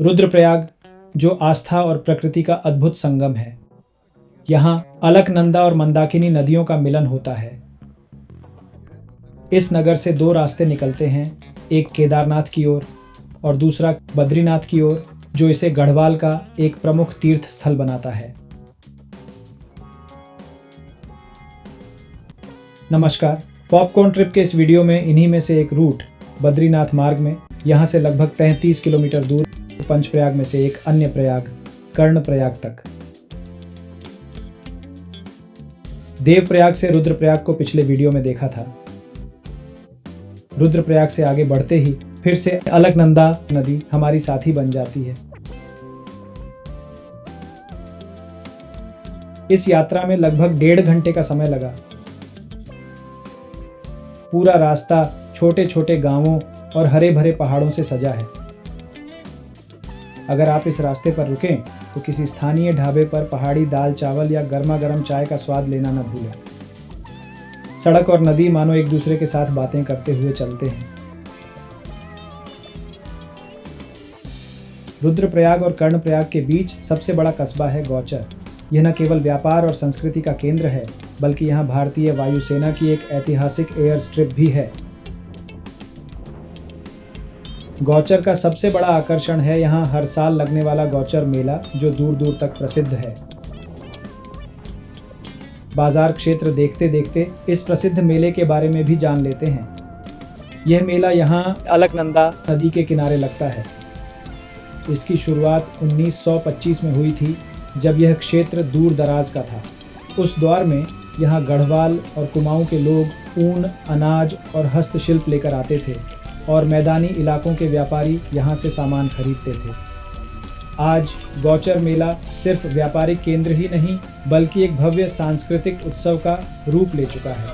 रुद्रप्रयाग जो आस्था और प्रकृति का अद्भुत संगम है। यहाँ अलकनंदा और मंदाकिनी नदियों का मिलन होता है। इस नगर से दो रास्ते निकलते हैं, एक केदारनाथ की ओर और दूसरा बद्रीनाथ की ओर, जो इसे गढ़वाल का एक प्रमुख तीर्थ स्थल बनाता है। नमस्कार, पॉपकॉर्न ट्रिप के इस वीडियो में इन्हीं में से एक रूट बद्रीनाथ मार्ग में यहाँ से लगभग 33 किलोमीटर दूर पंचप्रयाग में से एक अन्य प्रयाग कर्णप्रयाग तक। देवप्रयाग से रुद्रप्रयाग को पिछले वीडियो में देखा था। रुद्रप्रयाग से आगे बढ़ते ही फिर से अलकनंदा नदी हमारी साथी बन जाती है। इस यात्रा में लगभग 1.5 घंटे का समय लगा। पूरा रास्ता छोटे छोटे गांवों और हरे भरे पहाड़ों से सजा है। अगर आप इस रास्ते पर रुकें तो किसी स्थानीय ढाबे पर पहाड़ी दाल चावल या गर्मा गर्म चाय का स्वाद लेना न भूलें। सड़क और नदी मानो एक दूसरे के साथ बातें करते हुए चलते हैं। रुद्रप्रयाग और कर्णप्रयाग के बीच सबसे बड़ा कस्बा है गौचर। यह न केवल व्यापार और संस्कृति का केंद्र है, बल्कि यहाँ भारतीय वायुसेना की एक ऐतिहासिक एयर स्ट्रिप भी है। गौचर का सबसे बड़ा आकर्षण है यहाँ हर साल लगने वाला गौचर मेला, जो दूर दूर तक प्रसिद्ध है। बाजार क्षेत्र देखते देखते इस प्रसिद्ध मेले के बारे में भी जान लेते हैं। यह मेला यहाँ अलकनंदा नदी के किनारे लगता है। इसकी शुरुआत 1925 में हुई थी, जब यह क्षेत्र दूर दराज का था। उस दौर में यहाँ गढ़वाल और कुमाऊं के लोग ऊन, अनाज और हस्तशिल्प लेकर आते थे और मैदानी इलाकों के व्यापारी यहाँ से सामान खरीदते थे। आज गौचर मेला सिर्फ व्यापारिक केंद्र ही नहीं, बल्कि एक भव्य सांस्कृतिक उत्सव का रूप ले चुका है।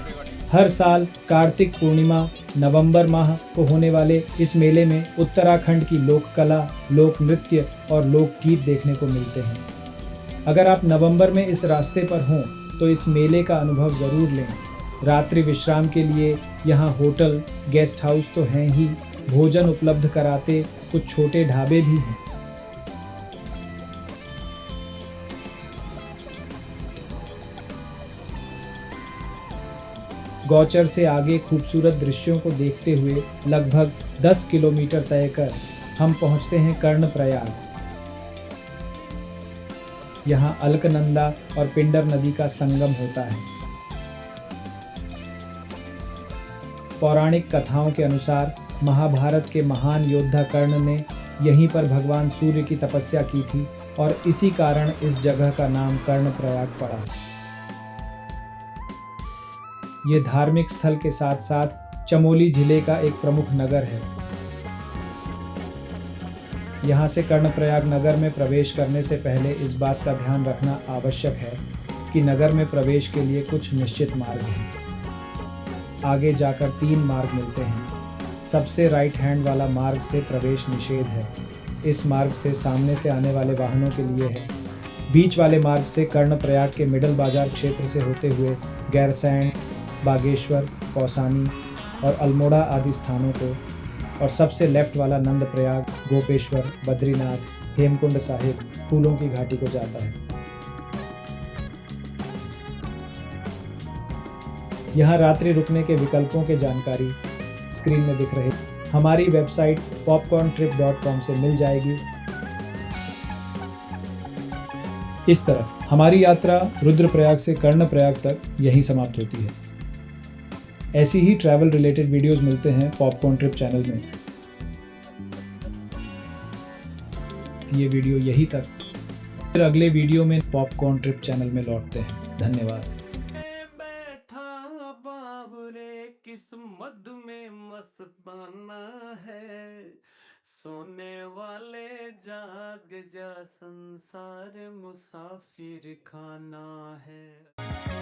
हर साल कार्तिक पूर्णिमा नवंबर माह को होने वाले इस मेले में उत्तराखंड की लोक कला, लोक नृत्य और लोकगीत देखने को मिलते हैं। अगर आप नवंबर में इस रास्ते पर हों तो इस मेले का अनुभव ज़रूर लें। रात्रि विश्राम के लिए यहाँ होटल, गेस्ट हाउस तो हैं ही, भोजन उपलब्ध कराते कुछ छोटे ढाबे भी हैं। गौचर से आगे खूबसूरत दृश्यों को देखते हुए लगभग 10 किलोमीटर तय कर हम पहुँचते हैं कर्णप्रयाग। यहाँ अलकनंदा और पिंडर नदी का संगम होता है। पौराणिक कथाओं के अनुसार महाभारत के महान योद्धा कर्ण ने यहीं पर भगवान सूर्य की तपस्या की थी और इसी कारण इस जगह का नाम कर्णप्रयाग पड़ा। ये धार्मिक स्थल के साथ साथ चमोली जिले का एक प्रमुख नगर है। यहाँ से कर्णप्रयाग नगर में प्रवेश करने से पहले इस बात का ध्यान रखना आवश्यक है कि नगर में प्रवेश के लिए कुछ निश्चित मार्ग हैं। आगे जाकर 3 मार्ग मिलते हैं। सबसे राइट हैंड वाला मार्ग से प्रवेश निषेध है। इस मार्ग से सामने से आने वाले वाहनों के लिए है। बीच वाले मार्ग से कर्णप्रयाग के मिडल बाजार क्षेत्र से होते हुए गैरसैंण, बागेश्वर, कौसानी और अल्मोड़ा आदि स्थानों को, और सबसे लेफ्ट वाला नंदप्रयाग, गोपेश्वर, बद्रीनाथ, हेमकुंड साहिब, फूलों की घाटी को जाता है। यहाँ रात्रि रुकने के विकल्पों की जानकारी स्क्रीन में दिख रही हमारी वेबसाइट popcorntrip.com से मिल जाएगी। इस तरह हमारी यात्रा रुद्रप्रयाग से कर्णप्रयाग तक यहीं समाप्त होती है। ऐसी ही ट्रैवल रिलेटेड वीडियोस मिलते हैं पॉपकॉर्न ट्रिप चैनल में। ये वीडियो यहीं तक, फिर अगले वीडियो में पॉपकॉर्न ट्रिप चैनल में लौटते हैं। धन्यवाद। किस्मत में मस्ताना है, सोने वाले जाग जा, संसार मुसाफिर खाना है।